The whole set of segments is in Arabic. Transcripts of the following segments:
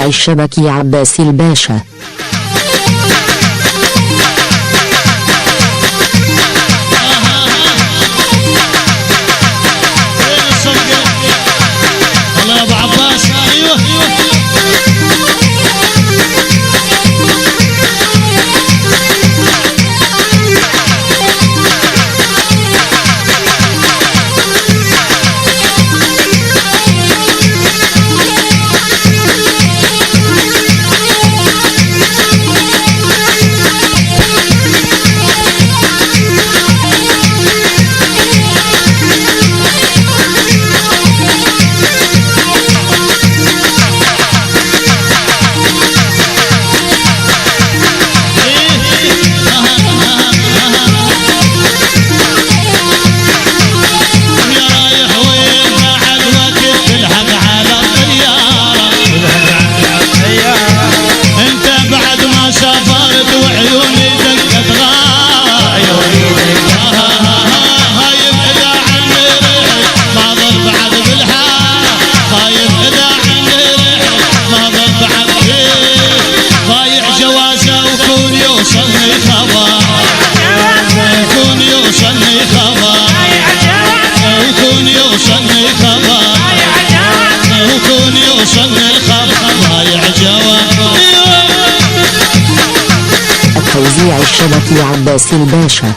التوزيع الشبكي عباس الباشا. الله يا ابو عباس. ايوه التوزيع الشبكي عباس الباشا.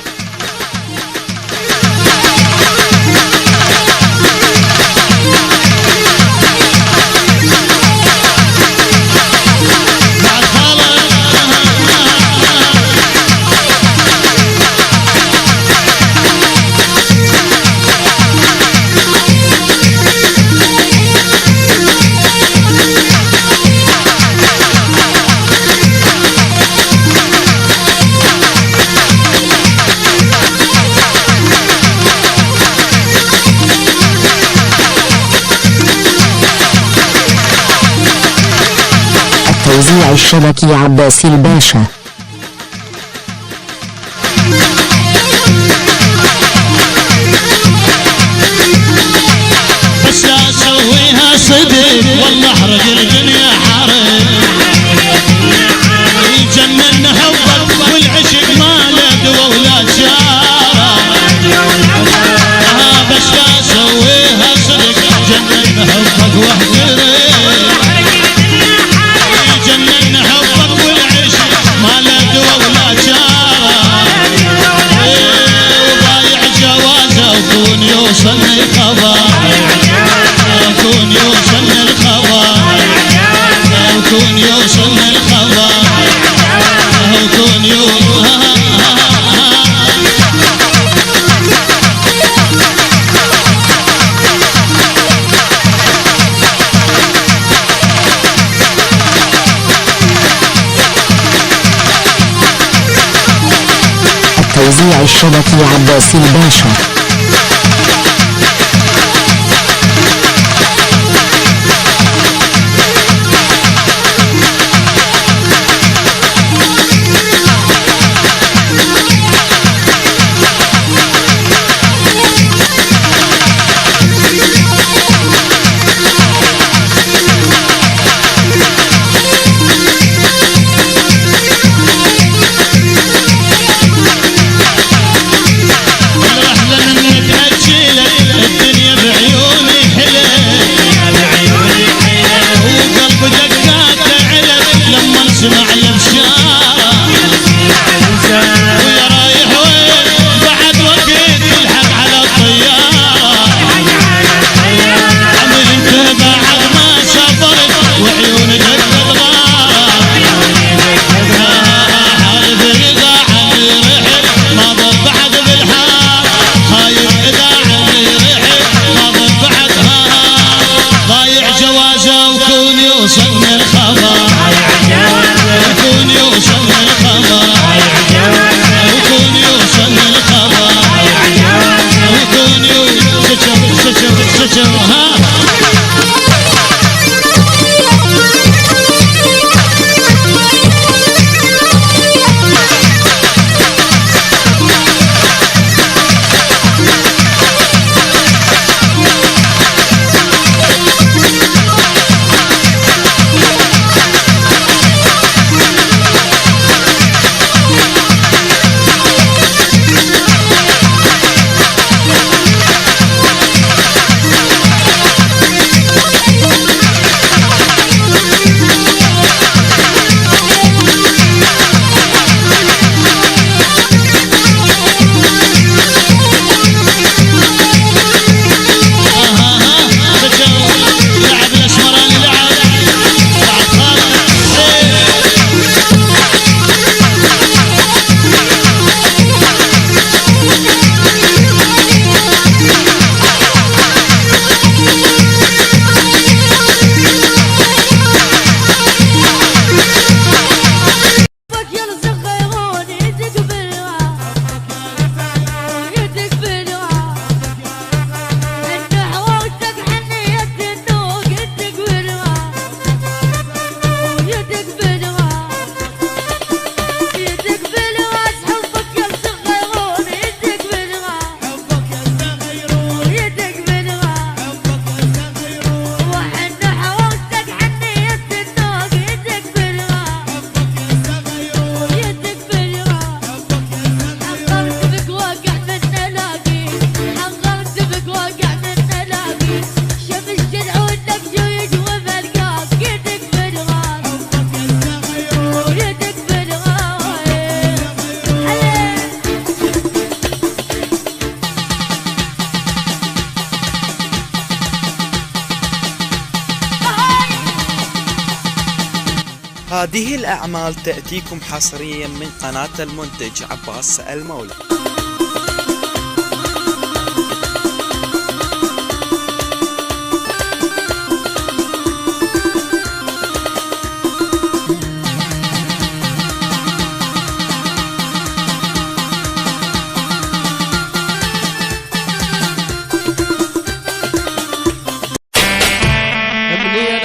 التوزيع الشبكي عباس الباشا. بس لا اسويها صدق والله احرق الدنيا حرق. يجنن حبك والعشق ما له دوا ولا جاره. بس لا اسويها صدق جنن حبك واحترق. يوصلني الخبر كون يوصلني الخبر كون يوصلني الخبر كون التوزيع الشبكي عباس الباشا. هذه الأعمال تأتيكم حصريا من قناة المنتج عباس المولى.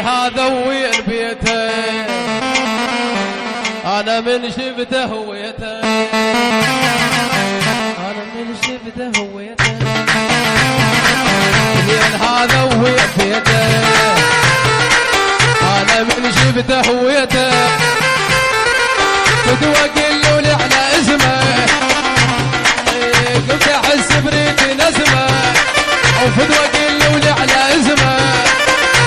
هذا وين بيته انا من شفته هويته انا من شفته هويته منين هذا وين بيته انا من شفته هويته فدوى قلولي على اسمه قلت احس بريدي نسمه او فدوى قلولي على اسمه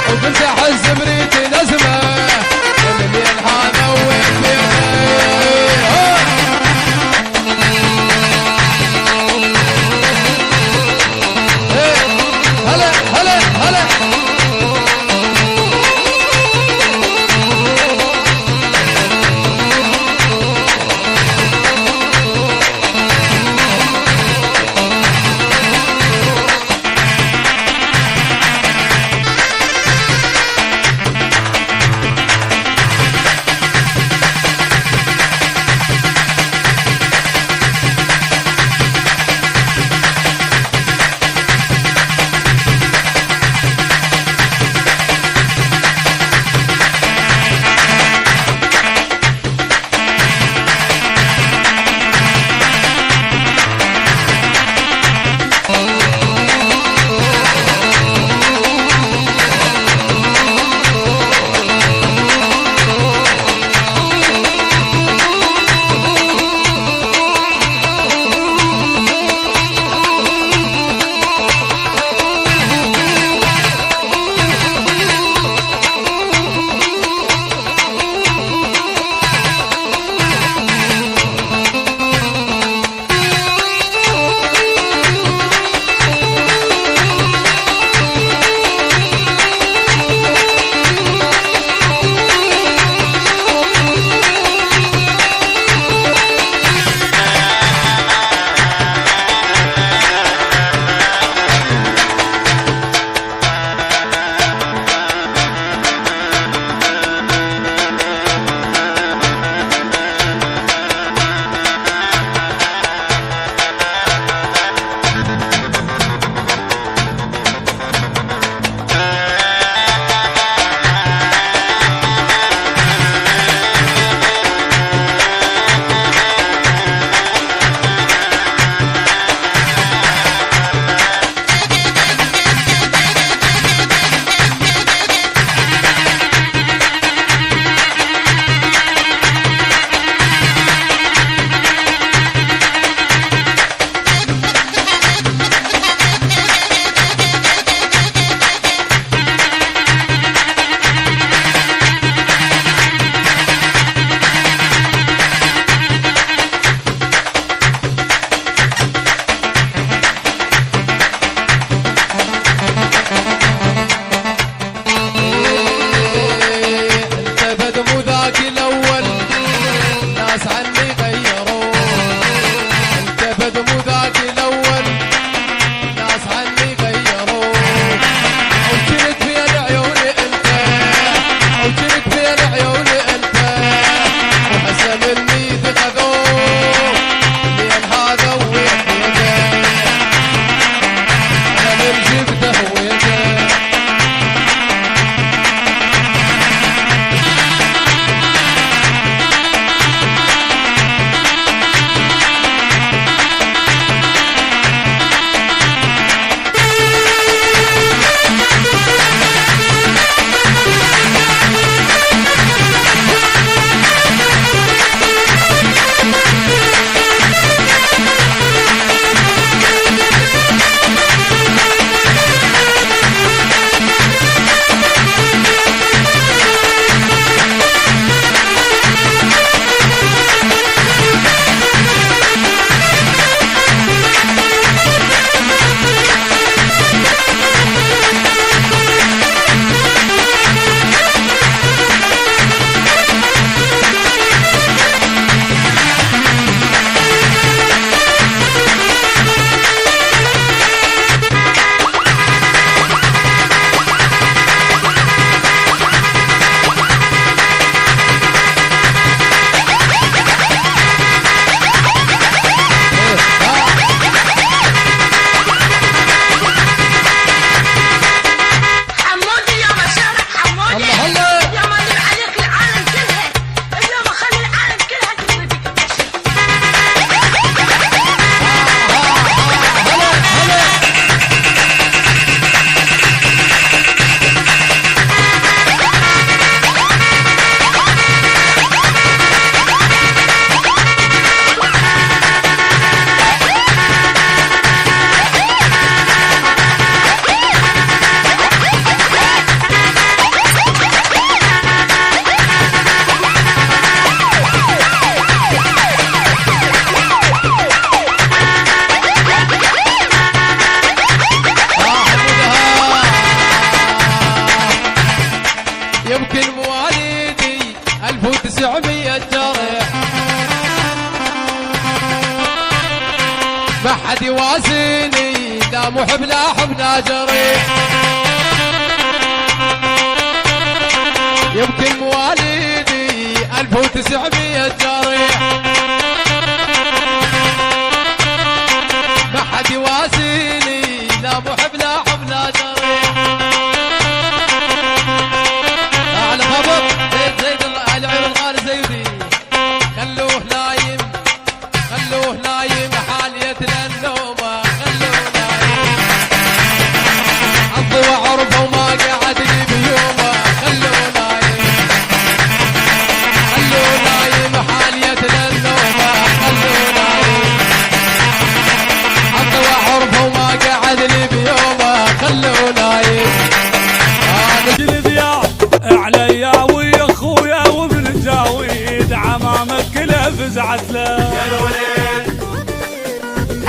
وقلت احس بريدي نسمه منين هذا وين بيته هلا هلا هلا يمكن مواليدي 1900 جرح، ما حد يوازيني لا محب لا حبنا جريح. يمكن مواليدي 1900 جريح، ما حد يوازيني لا محب لا حبنا جريح. على خبر زيد العيون الغالي زيدي، خلوه نايم خلوه نايم حاليتنا النومه، خلوه نايم الضوء عرفه وما قعد لي بيومه، خلوه نايم خلوه نايم حاليتنا النومه، خلوه نايم الضوء عرفه وما قعد لي بيومه، خلوه نايم. عليا ويا اخويا وابن جاويد عمامك كله فزعت له.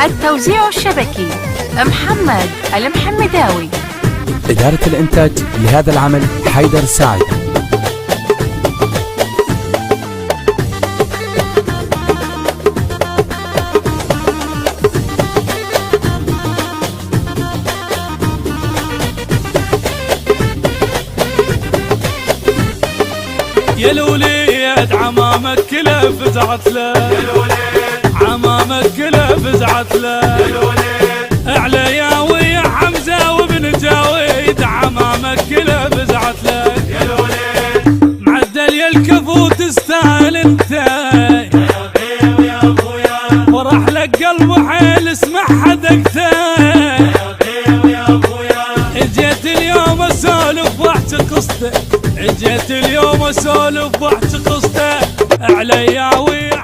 التوزيع الشبكي محمد المحمداوي. إدارة الإنتاج لهذا العمل حيدر سعد. يا الوليد عمامك كله فزعت له، عمامك كله فزعت له. عليا ويا حمزة وابن جاويد عمامك كله فزعت له. معدل يا الكفو تستاهل انت، فرح لك قلب حيل اسمع حدقته. جيت اليوم اسولف واحكي قصته، جيت اليوم اسولف واحكي قصته. عليا ويا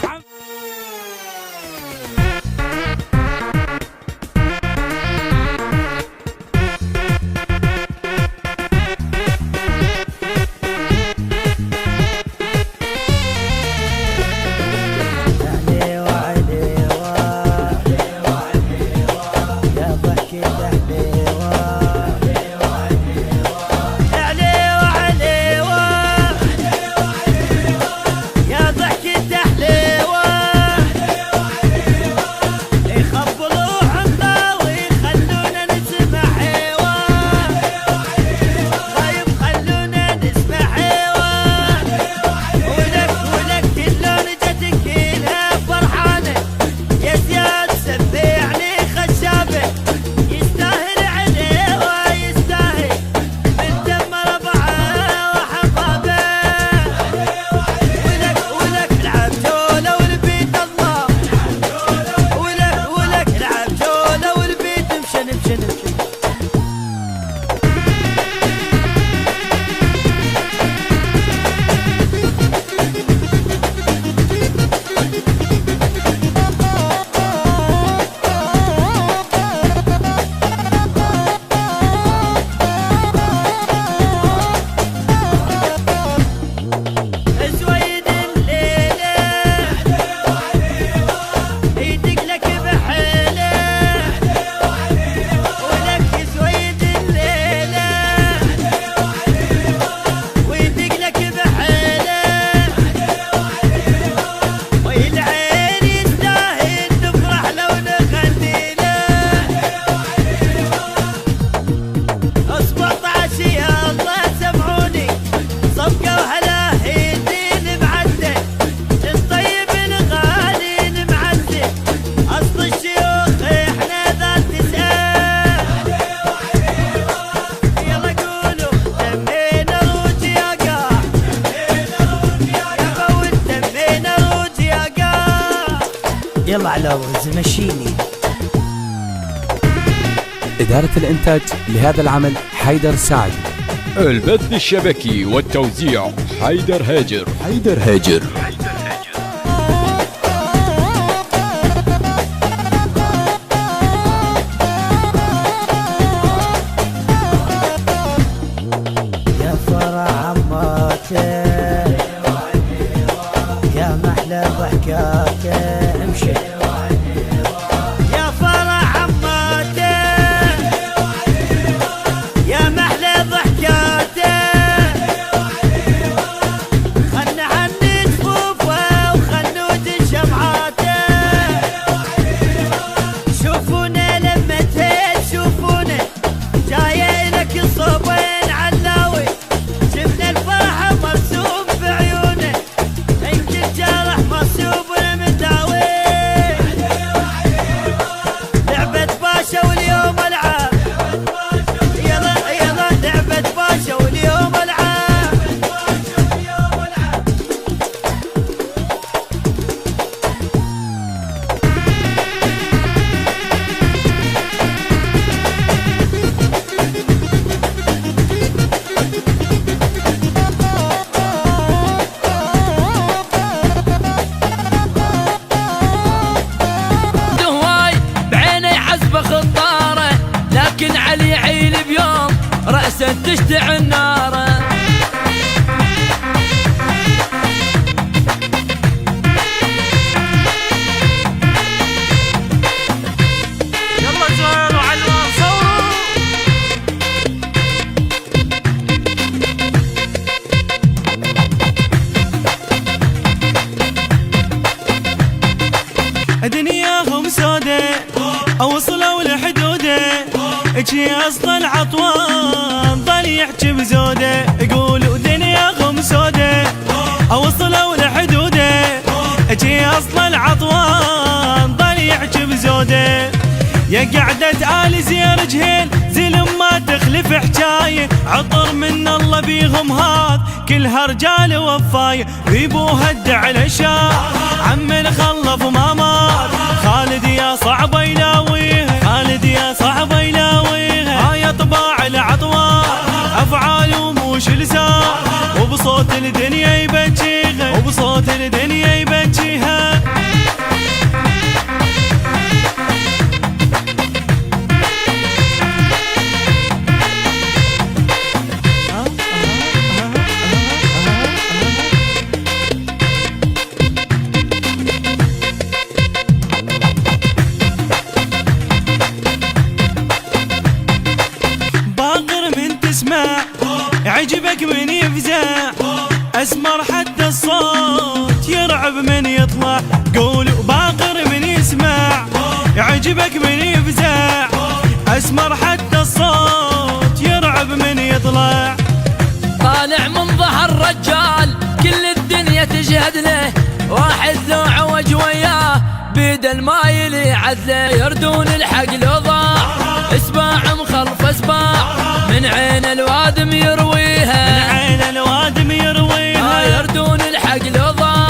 يلا علاوز مشيني. إدارة الإنتاج لهذا العمل حيدر سعد. البث الشبكي والتوزيع حيدر هاجر. حيدر هاجر. يا فرح عماته يا محلى ضحكاته امشي يا فرح عماته يا محلى ضحكاته اجي اصل العطوان ظل يحكي بزوده يقولوا دنياهم سوده اوصلوا لحدوده اجي اصل العطوان ظل يحكي بزوده يا قعدة آل زير جهيل زلم ما تخلف حجاية عطر من الله بيهم هاد كلها رجال وفاية بيبوها الدع العشاء عم الخلف وما مات خالد يا صعب يلاويها خالد يا صعب يلاويها هاي طباع العطوان افعال وموش لسان وبصوت الدنيا يبجيها وبصوت الدنيا يبجيها يعجبك من يفزع اسمر حتى الصوت يرعب من يطلع قولوا باقر من يسمع يعجبك من يفزع اسمر حتى الصوت يرعب من يطلع طالع من ظهر رجال كل الدنيا تشهد له واحد ذو عوج وياه بيد المايل يعدله يردون الحق لو ضاع اسباع مخلف اسباع من عين الوادم يرويها من عين الوادم يرويها يردون الحق لو ضاع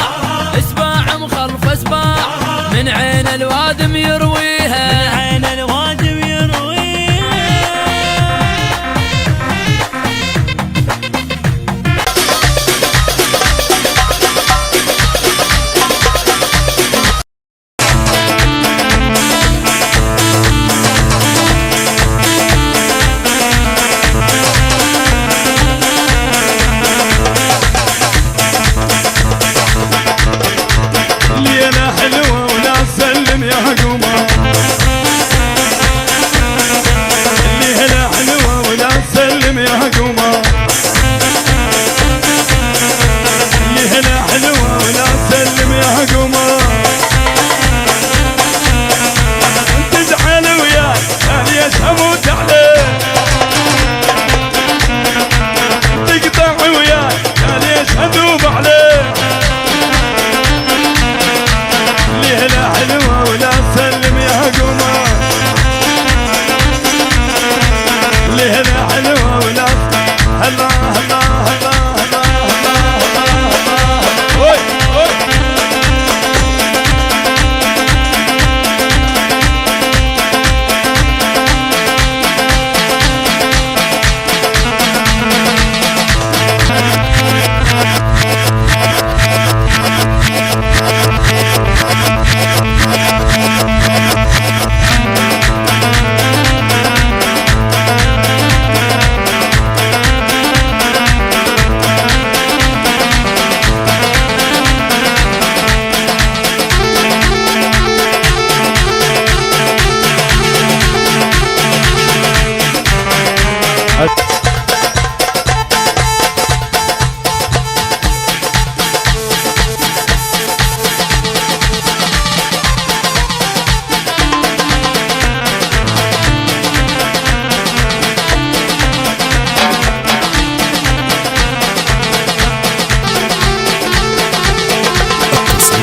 اسباع مخلف اسباع من عين الوادم يرويها من عين الوادم يرويها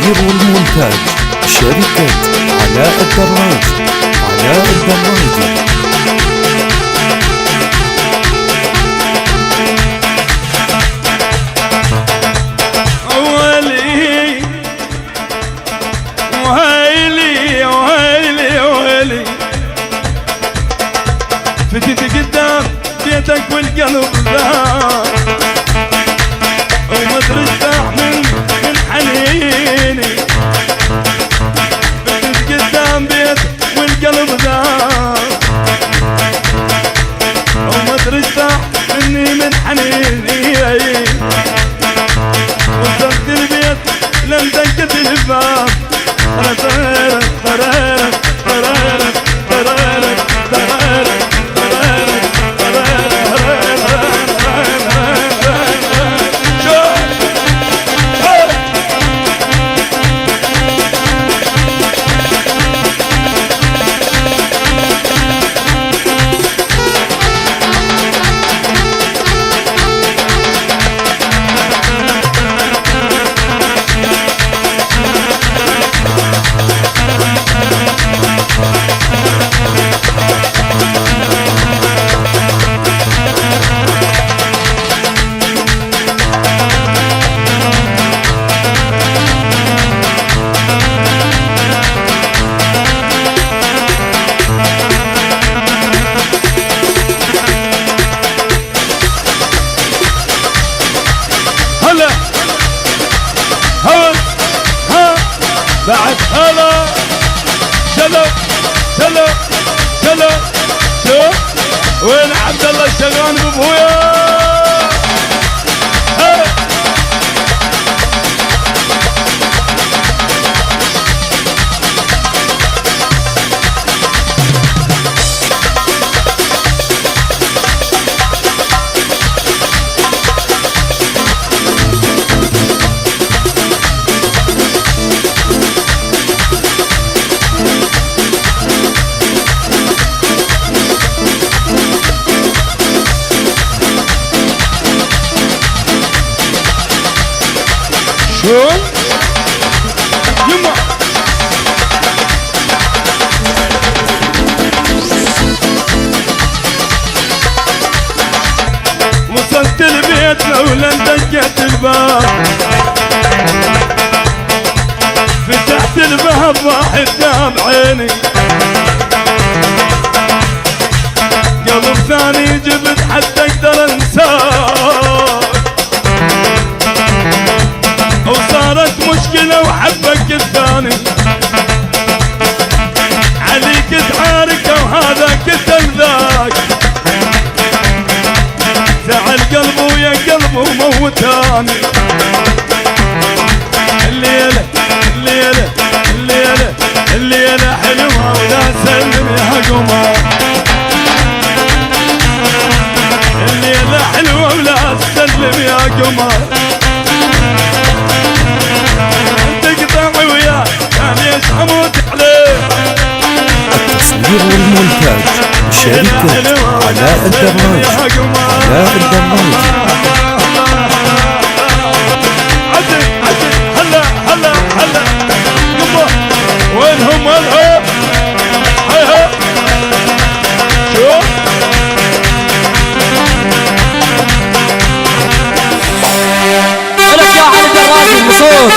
والمونتاج شركة علاء الدراج علاء الدراجي فتت قدام بيتك والقلب ذاب وما ادري ارتاح من حنيني فتت قدام بيتك والقلب ذاب بعد هلا شلو شلو شلو شوف وين عبد الله الشغان بابويا يما وصلت البيت لولا دقت الباب فتحت الباب واحد دام عيني قلب ثاني جبت حتى اقدر انساه وصارت مشكلة وحبك الثاني عليك تحارك وهذا كتل ذاك زعل قلبه ويا قلبه وموتاني الليلة الليلة الليلة الليلة حلوة ولا سلم يا قمر الليلة حلوة ولا سلم يا قمر اموت عليه. التصوير والمونتاج شركة علاء الدراج. علاء الدراج. هلا هلا هلا يما وينهم وينهم هيها شوف لك يا علي الدراج المصور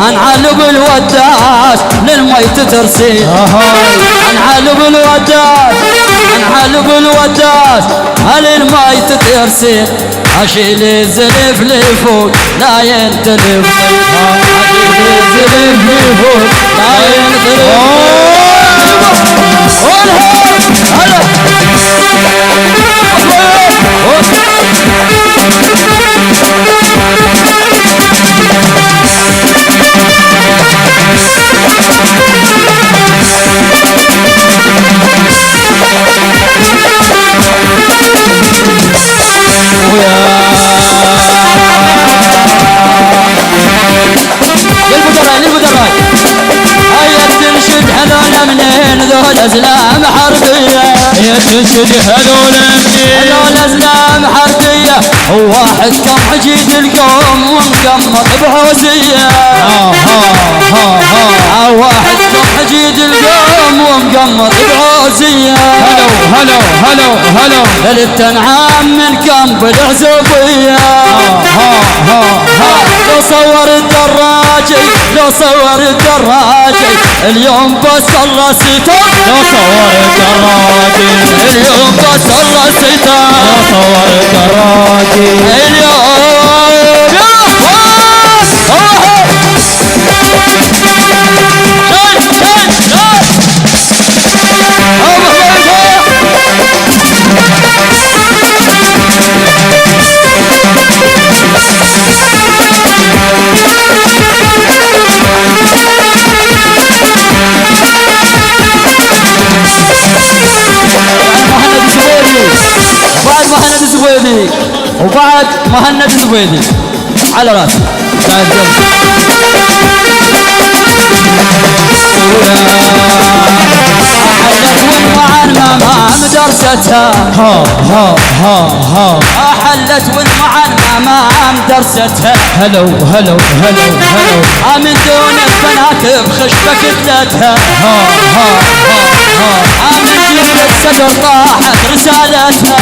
انعلب الوداس للميت ترسيل انعلب الوداس انعلب الوداس للميت ترسيل اشيل الزلف لفوق لا ينتلف اشيل الزلف لفوق لا ينتلف أزلام حربية يتنشد هذول منين هذول أزلام حربية وواحد كم حجيد القوم ومقمط بحوزية واحد كم حجيد القوم ومقمط بحوزية هلو هلو هلو هلو للتنعام من كم بالعزوبية لو صور الدراجي لو صور الدراجي اليوم بس الله ستار لو صور الدراجي اليوم بس الله ستار لو صور الدراجي اليوم وبعد مهند الزبيدي على راسي. درستها أحلت والمعلمة درستها هلو هلو هلو هلو من دون البنات بخشبة كتلتها من جبل الصدر طاحت رسالتها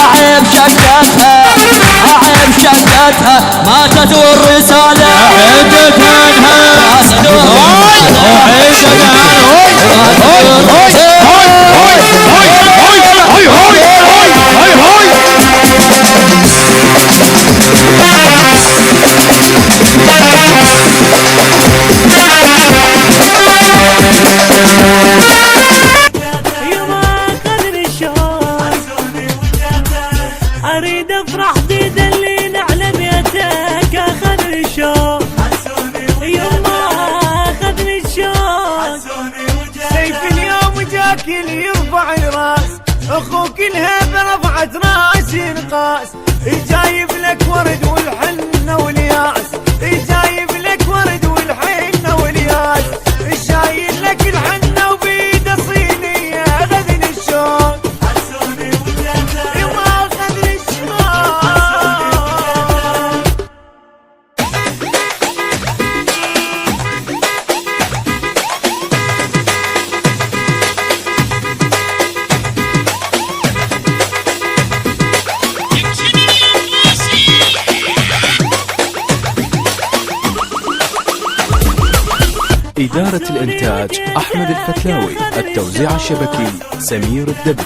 أعيب شقتها أعيب شقتها ماتت والرسالة عدت اريد افرح بدلين على بيتك اخذني الشوق يما اخذني الشوق سيف اليوم جاك اللي يرفع الراس اخوك الهيبه رفعت راس ينقاس جايب لك ورد والحنه والياس جايب لك ورد والحنه والياس شايل لك الحنه وبيده صينيه اخذني الشوق إدارة الإنتاج أحمد الفتلاوي، التوزيع الشبكي سمير الدبي.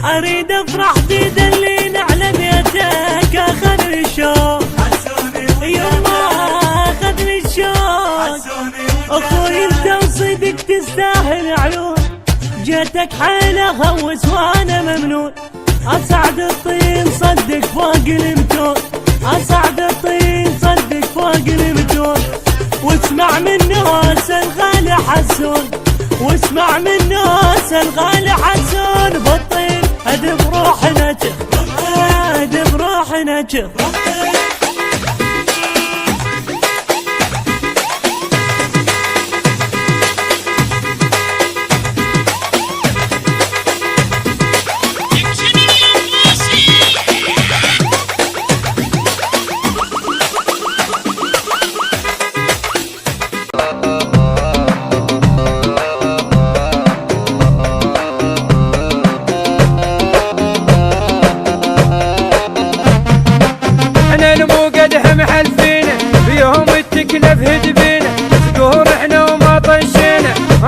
أريد أفرح بدلين على بيتك أخذني الشوق يما أخذني الشوق أخوي أنت وصدق تستاهل عيون جيتك حيلة هوس وأنا ممنون أسعد الطين صدق فوق المتون أسعد الطين صدق فوق المتون واسمع من ناس الغالي حسون واسمع من ناس الغالي حسون بالطين هد بروحنا جف هد بروحنا جف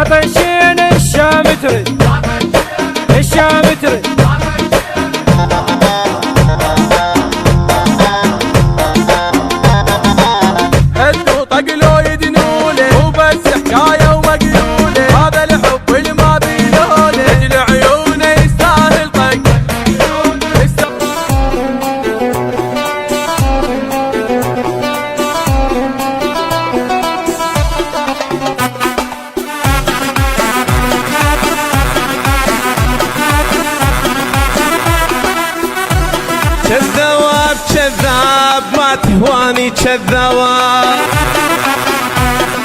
طنشينا الشام ترد الشام ترد هدوا طقلوا يدنونه وبس حكايه ومقلوله هذا الحب اللي ما بيلونه اجل عيونه يستاهل طق كذاب كذاب ما تهواني كذاب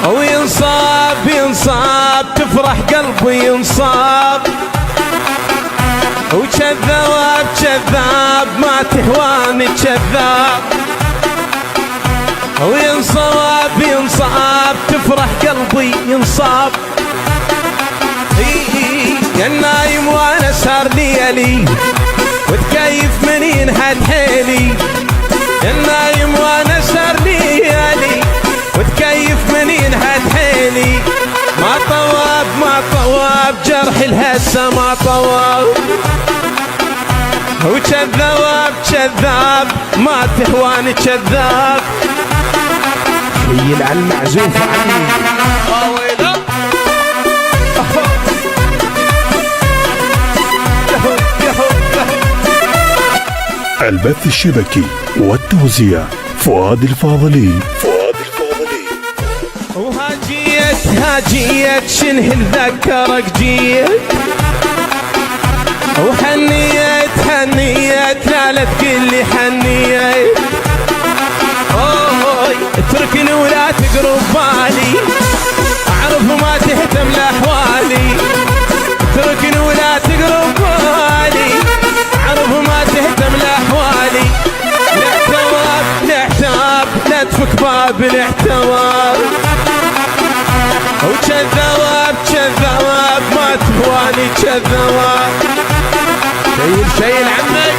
وينصاب ينصاب تفرح قلبي ينصاب وكذاب كذاب ما تهواني كذاب وينصاب ينصاب تفرح قلبي ينصاب يا النايم وانا صار ليالي وتكيف من ينهد حيلي يا النايم وانا صار ليالي وتكيف من ينهد حيلي ما طواب ما طواب جرح الهسه ما طواب وكذاب كذاب ما تهواني كذاب شيل على المعزوف عني البث الشبكي والتوزيع فؤاد الفاضلي هاجيت شنه ذكرك جيت وحنيت لا تقلي حنيت بالاحتوال وكذاب كذاب ما تهواني كذاب شيل عمي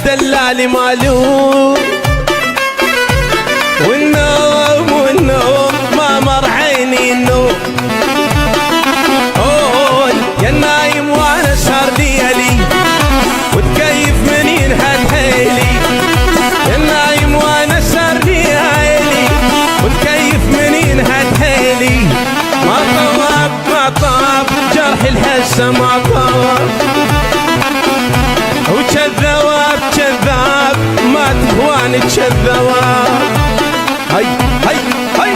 دلالي مالوم والنوم ما مر عيني النوم يا النايم وانا سهر ليالي وتكيف من ينهد حيلي يا النايم وانا سهر ليالي وتكيف من ينهد حيلي ما طاب جرح الهسه ما طاب وكذاب كذاب ما تهواني كذاب هاي هاي هاي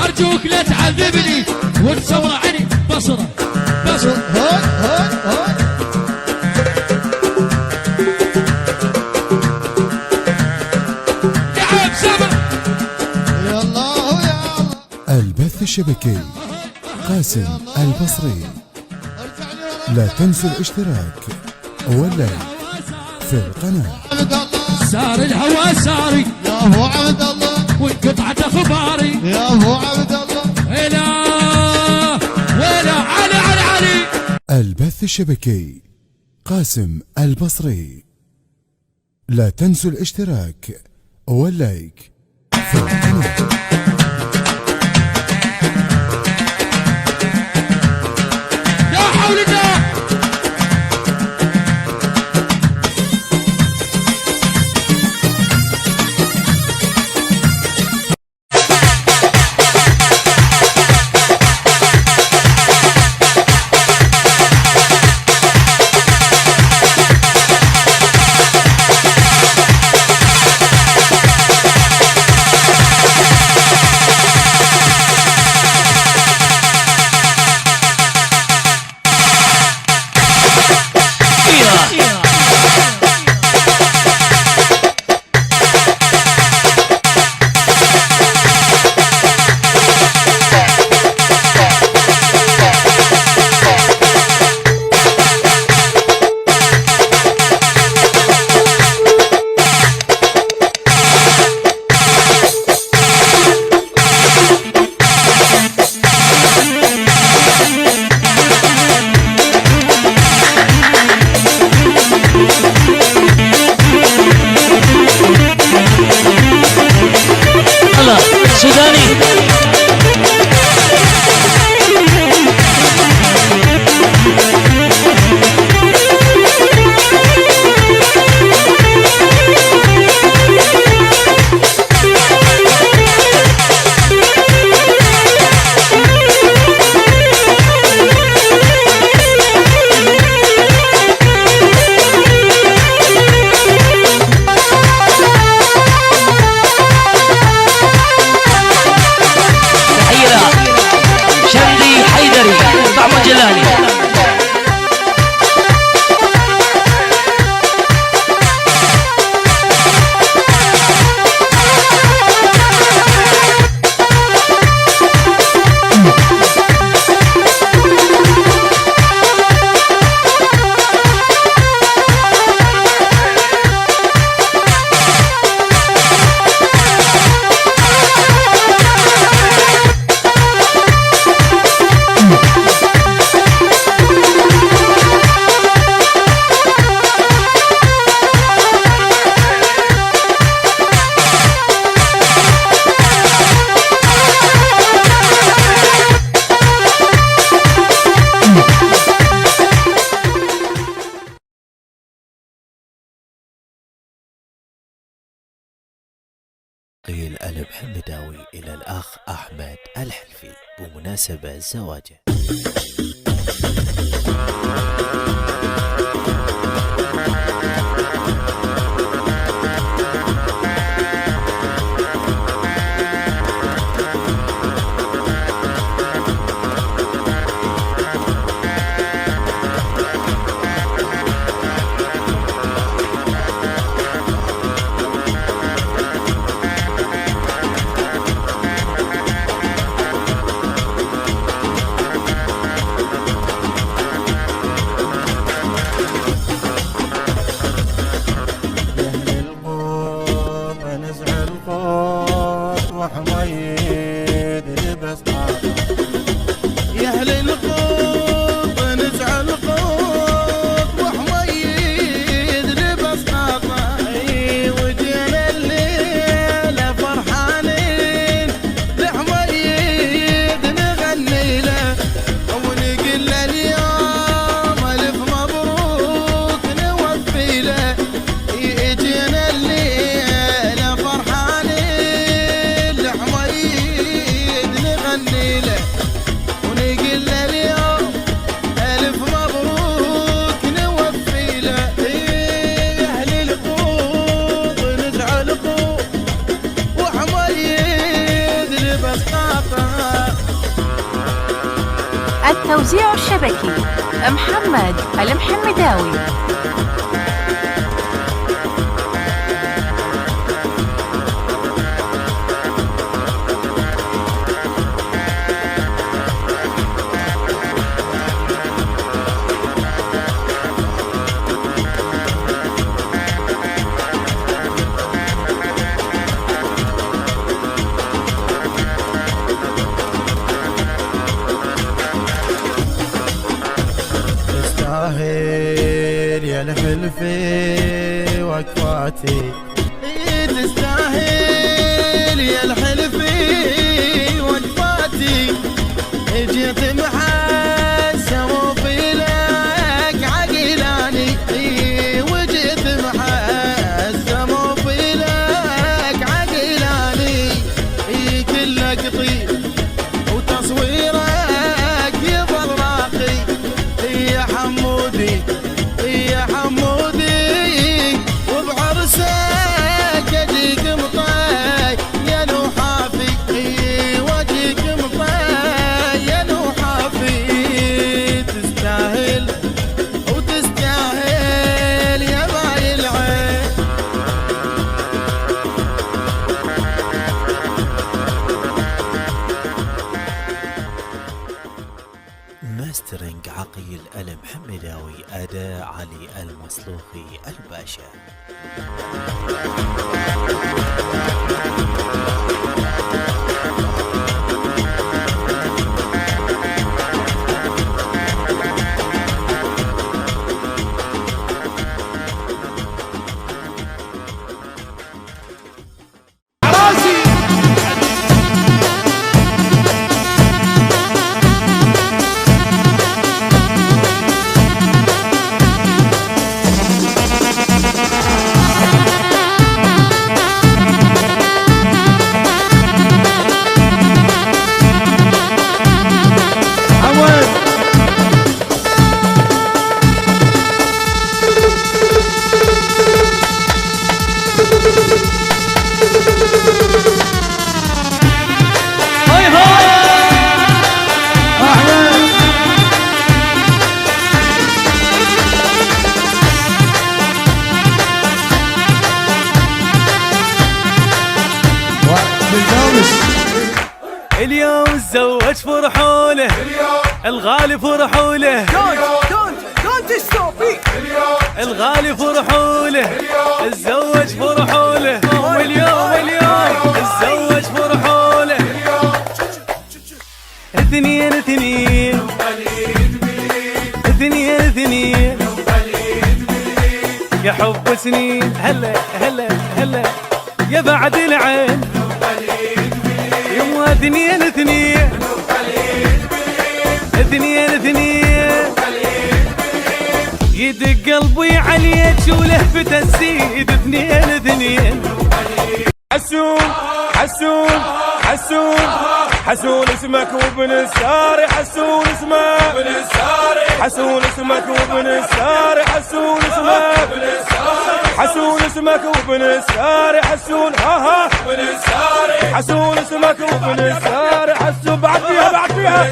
أرجوك لا تعذبني وتسمعني بصرة هاي هاي هاي يا سمر يا الله يا الله. البث الشبكي قاسم البصري. لا تنسوا الاشتراك واللايك في القناة. سار الهوى ساري يا ابو عبد الله وانقطعت اخباري يا ابو عبد الله ولا علي البث الشبكي قاسم البصري. لا تنسوا الاشتراك واللايك في القناة. يا حول الله. عقيل المحمداوي إلى الأخ أحمد الحلفي بمناسبة زواجه. التوزيع الشبكي محمد المحمداوي. تستاهل يا الحلفي وكفاتي، تستاهل يا الحلفي وكفاتي، جيت محسن وفي لك عقلاني، وجيت محسن وفي لك عقلاني، كلك طيب وتصويرك يظل راقي يا حمودي يا حمودي، وبعرسك اجيك مطاي يا نوحافي، واجيك مطاي يا نوحافي، تستاهل وتستاهل يا باي العين. ماسترينج عقيل المحمداوي، أداء علي المصلوخي الباشا. اليوم تزوج فرحوله، الغالي فرحوله، الغالي فرحوله، تزوج فرحوله، واليوم تزوج فرحوله، اثنين اثنين اثنين اثنين يا حب سنين، هلا هلا هلا يا بعد العين، يوم اثنين اثنين اثنين اثنين يدق قلبي عليك ولهفته تزيد، اثنين اثنين عسوم حسون اسمك وابن الساري حسون اسمك ابن الساري حسون اسمك وابن الساري حسون اسمك ابن الساري حسون اسمك وابن الساري حسون ها ابن الساري حسون اسمك وابن الساري حسون بعد فيها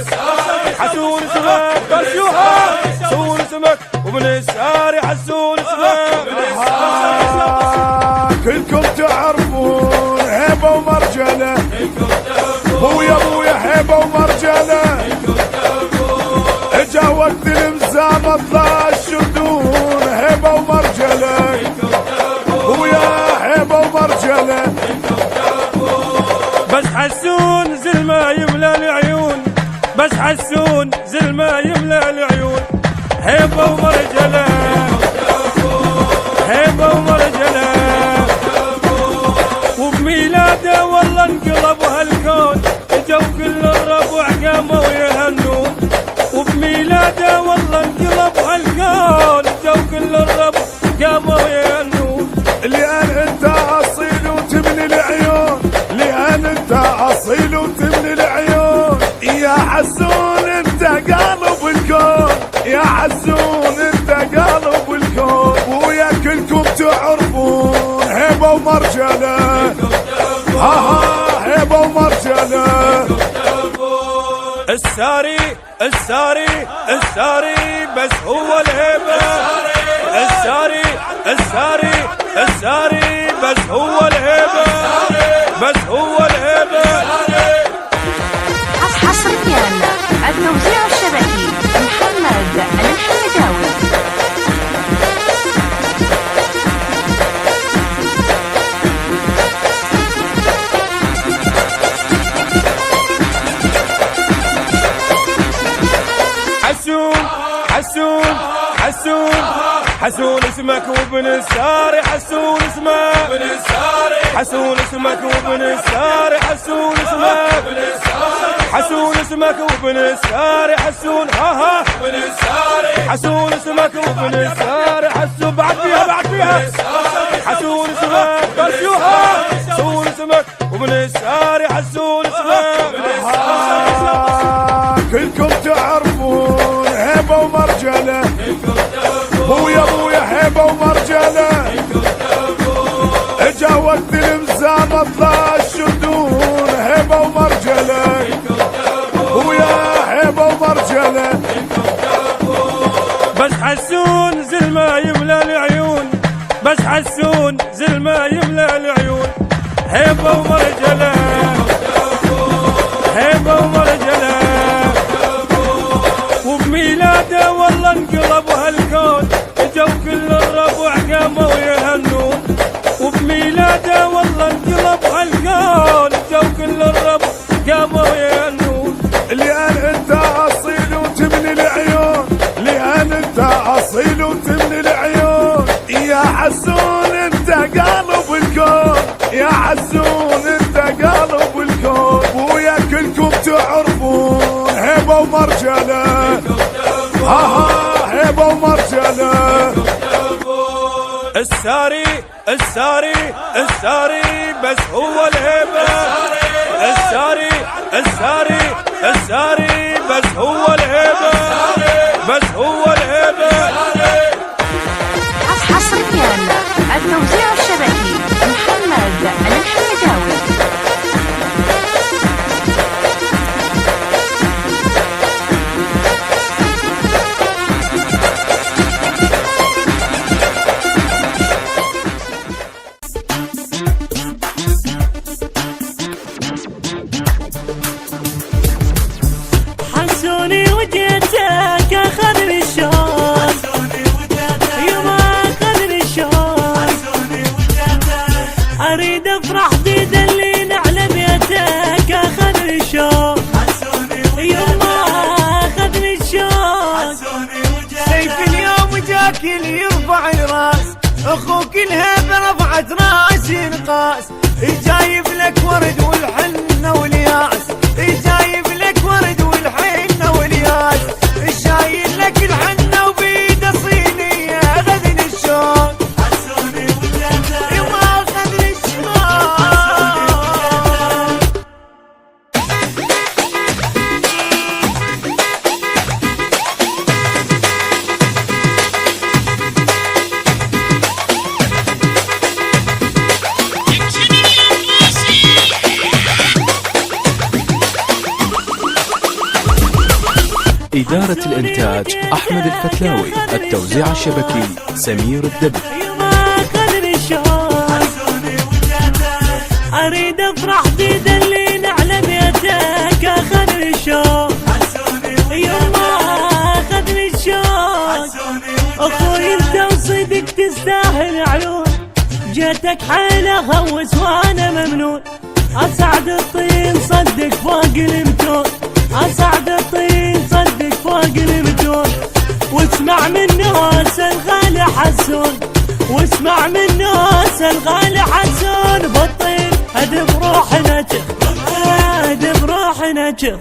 حسون اسمك برشوها حسون اسمك وابن الساري حسون اسمك كلكم تعرفون هيبة ومرجلة بويا بويا هيبة ومرجلة اجا وقت الامزام اطلع الشدون هيبة ومرجلة بويا هيبة ومرجلة بس حسون زل ما يملى العيون بس حسون زل ما يملى العيون هيبة ومرجلة هيبة ومرجلة وبميلاده والله انقلب هالكون اجوا كل الربع قاموا يهنون وبميلاده والله انقلب هالكون اجوا كل الربع قاموا يهنون لأن انت اصيل وتمني العيون لأن انت اصيل وتمني العيون يا حسون انت قلب الكون يا حسون انت قلب الكون ويا كلكم تعرفون هيبة ومرجلة ها هيبة ومرجلة الساري الساري الساري بس هو الهيبة الساري الساري الساري بس هو الهيبة بس هو الهيبة حصريا التوزيع الشبكي محمد الحمداوي. حسون اسمك وابن الساري حسون اسمك ابن الساري حسون اسمك وابن الساري حسون اسمك ابن الساري حسون اسمك وابن الساري حسون ها ابن الساري حسون اسمك وابن الساري حسون بعد فيها حسون اسمك برشوها حسون اسمك وابن الساري حسون اسمك كلكم تعرفون هيبة ومرجلة بويا بويا هيبة ومرجلة اجا وقت الامزام اطلع الشدون هيبة ومرجلة بويا هيبة ومرجلة بس حسون زل ما يملى العيون بس حسون زل ما يملى العيون هيبة ومرجلة هيبة ومرجلة وبميلاده والله انقلب هالكون اجوا كل الربع قاموا يهنون وبميلاده والله انقلب هالكون اجوا كل الربع قاموا يهنون لأن انت اصيل وتمني العيون لأن انت اصيل وتمني العيون يا حسون انت قلب الكون يا حسون انت قلب الكون ويا كلكم تعرفون هيبة ومرجلة ها هيبة ومرجلة الساري الساري الساري بس هو الهيبة الساري الساري الساري بس هو الهيبة بس هو الهيبة حصريا التوزيع الشبكي محمد الحمداوي. حسوني وجيتك اخذني الشوق يوم اخذني الشوق اريد افرح بدلين على بيتك اخذني الشوق يوم اخذني الشوق سيف اليوم جاك اللي يرفع الراس اخوك الهيبه رفعت راسي نقاس جايب لك ورد والحنه والياس جايب لك ورد والحنه والياس شايل لك الحنه وبيده صينيه اخذني الشوق يما اخذني الشوق إدارة الإنتاج أحمد الفتلاوي، التوزيع الشبكي سمير الدبي. أريد أفرح بدلين على بيتك، أخذني الشوق يما أخذني الشوق. أخوي أنت وصدق تستاهل عيون، جيتك حيل أهوس وأنا ممنون. أسعد الطين صدق فوق المتون، أسعد الطين صدق فوق المتون. واسمع من ناس الغالي حسون، واسمع من ناس الغالي حسون. بالطين هدف روحنا جف، هدف روحنا جف.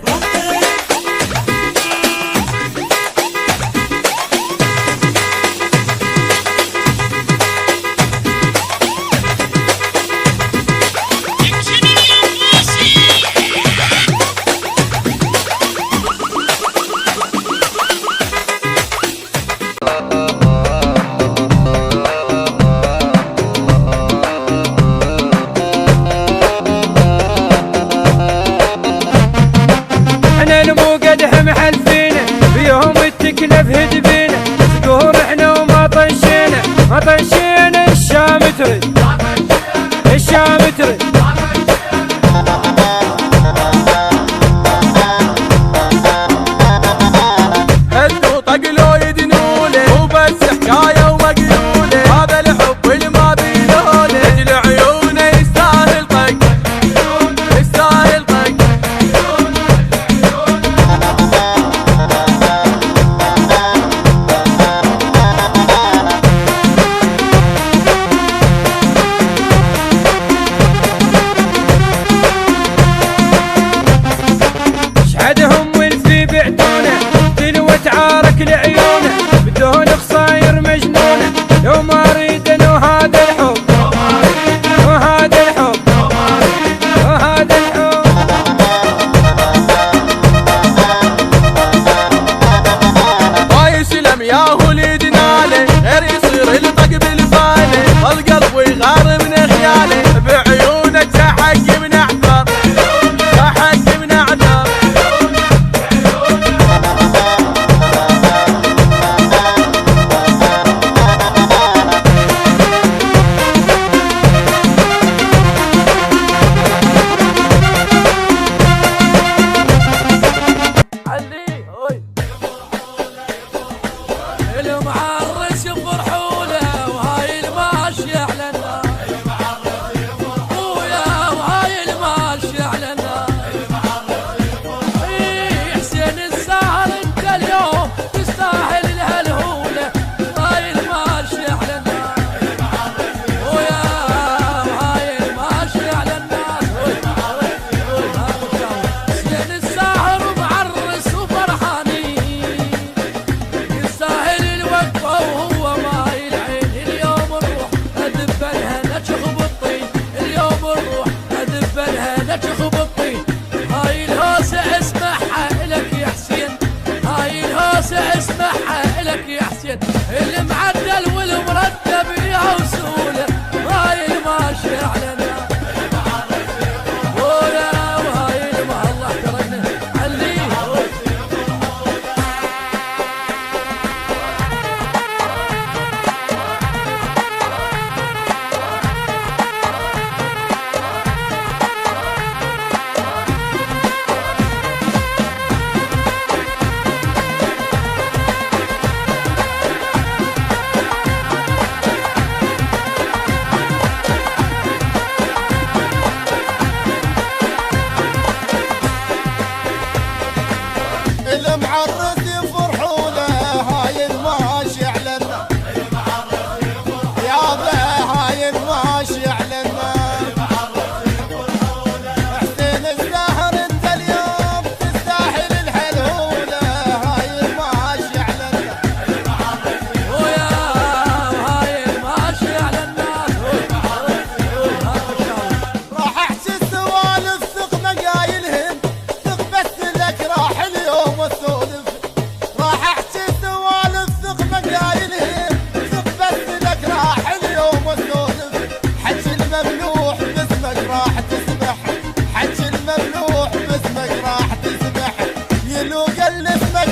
التكلف هدبينا سكور احنا وما طنشينا، ما طنشينا الشام ترد، الشام ترد. هدوا طقلوا يدنوله وبس حكايه ومقلوله، هذا الحب اللي ما بينوله. اجل عيونه يستاهل طق، يستاهل طق. لعيونه بدون خصاير مجنونه، لو ما اريد انه هذا الحب، وهذا الحب، وهذا الحب. ما يسلم ياهو ليدناله، غير يصير الطق بالفاله، القلب ويغار من خياله. بعيونه تحق من اعذار، تحق من اعذار. المعرس يفرحوا له وهاي الماشية على النار، ويا وهاي الماشية على النار. حسين السهر انت اليوم تستاهل الهلهولة، وهاي الماشية على النار، ويا وهاي الماشية على النار. حسين السهر معرس وفرحانين، يستاهل وهو ماي العين. اليوم نروح ندب لها نشخب الطين، اليوم نروح ندب لها نشخب الطين. هاي الهوسة اسمعها الك يا حسين، هاي الهوسة اسمعها الك يا حسين. المعدل والمرتب يا وسوله، هاي الماشية على النار، ويا وهاي الله ترينا عليه. المعرس يفرحوا له، هاي الماشي على النار، يا ذا هاي الماشي على النار. حسين الزهر انت اليوم تستاهل الهلهولة، هاي الماشي على النار، ويا وهاي الماشية على النار. راح احكي السوالف ثق مقايلهم، ثق بس لك راح اليوم اسولف. راح احكي السوالف ثق مقايلهم، ثق بس لك راح اليوم اسولف. حكي الممنوح باسمك راح تسمح، حكي الممنوح باسمك راح تسمح. يلوق اللي اسمك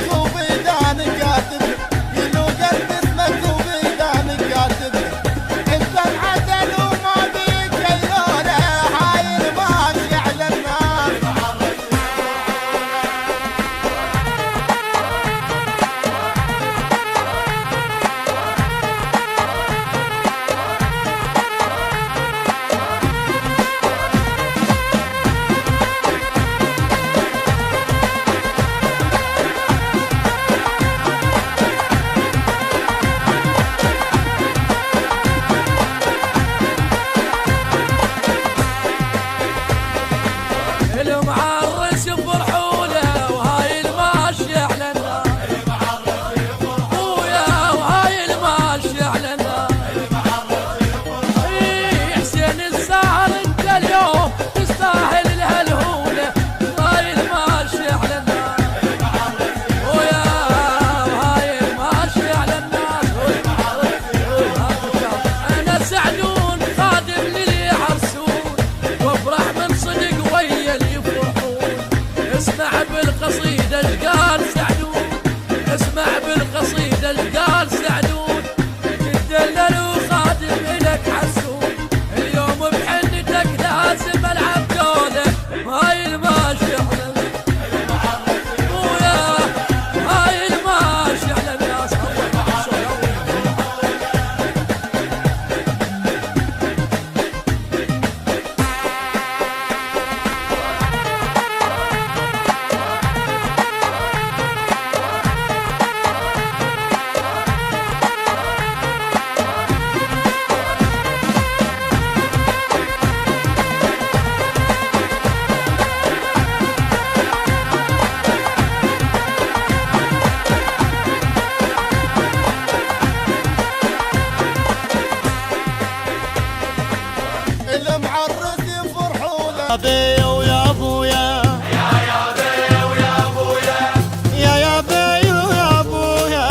يا بي ويا ابويا يا بي ويا ابويا يا بي ويا ابويا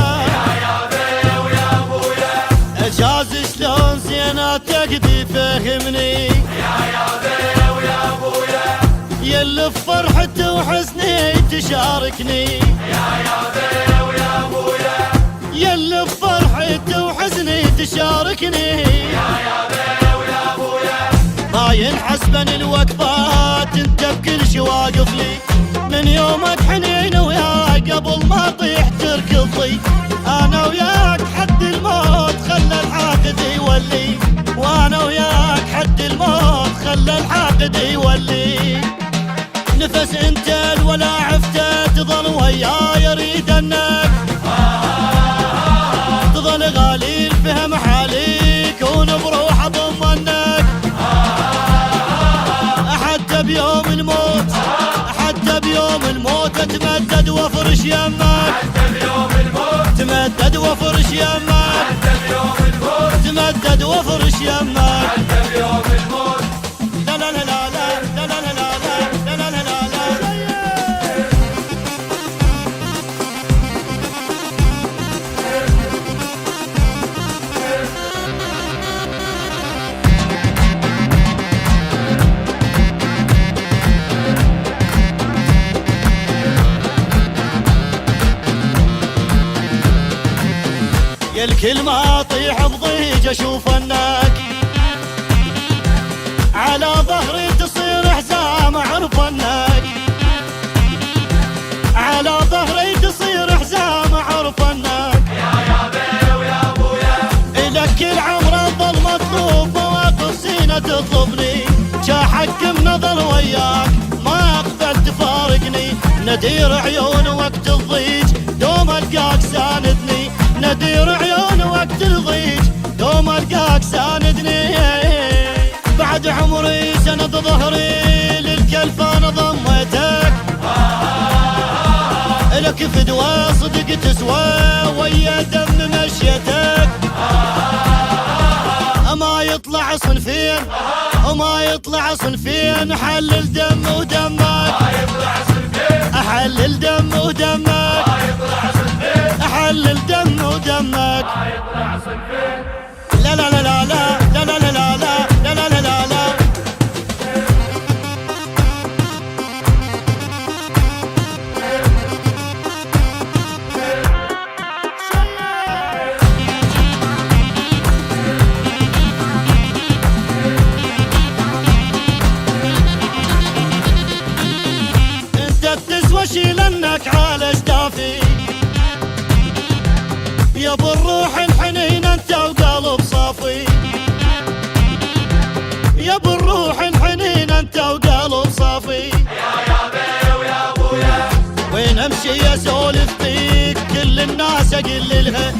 يا بي ويا ابويا اجاز شلون زينة تقدي فهمني يا بي ويا ابويا يلي بفرحتي وحزني تشاركني يا بي ويا ابويا يلي بفرحتي وحزني تشاركني يا بي ويا ابويا ما ينحسبن الوقفات انت بكل شي واقف لي من يومك حنين وياك قبل ما طيح تركض لي انا وياك حد الموت خلى الحاقد يولي وانا وياك حد الموت خلى الحاقد يولي نفس انت الولا عفته تظل وياي يريد انك تظل غالي الفهم حالي كون بروح اضمنك حتى بيوم الموت حتى بيوم الموت اتمدد وافرش يمك حتى بيوم الموت تمدد وافرش يمك حتى بيوم الموت تمدد وافرش يمك حتى بيوم الموت لا لا لا لا لا لا لا لا لا لا لا يا الكل ما اطيح بضيج اشوف انك على ظهري تصير حزام اعرف انك على ظهري تصير حزام اعرف انك يا بي ويا ابويا الك كل عمره ظل مطلوب مواقف زينه تطلبني حق بنظر وياك ما اقبل تفارقني ندير عيون وقت الضيج دوم القاك ساندني ندير عيون وقت الضيج دوم القاك ساندني بعد عمري سند ظهري للكلف انا ضميتك لك فدوى صدق تسوى ويا دم مشيتك ما يطلع صنفين وما يطلع صنفين حلل دم ودمك ما يطلع صنفين احلل دم ودمك ما يطلع صنفين احلل دم ودمك ما يطلع صنفين لا لا لا لا لا لا لا لا لا لا لا لا لا وشي لانك على اجدافي يا ابو الروح الحنين انت وقلب صافي يا ابو الروح الحنين انت وقلب صافي يا بي ويا ابويا وين امشي اسولف فيك كل الناس اقل لها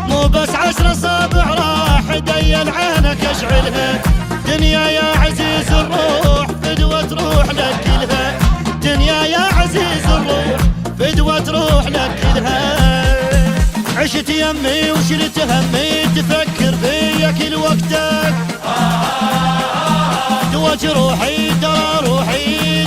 مو بس 10 اصابع راح ديل عينك اشعلها دنيا يا عزيز الروح فدوة تروح لك كلها دنيا يا عزيز الروح فدوة تروح لك كلها عشت يمي وشلت همي تفكر فيا كل وقتك دوج روحي ترى روحي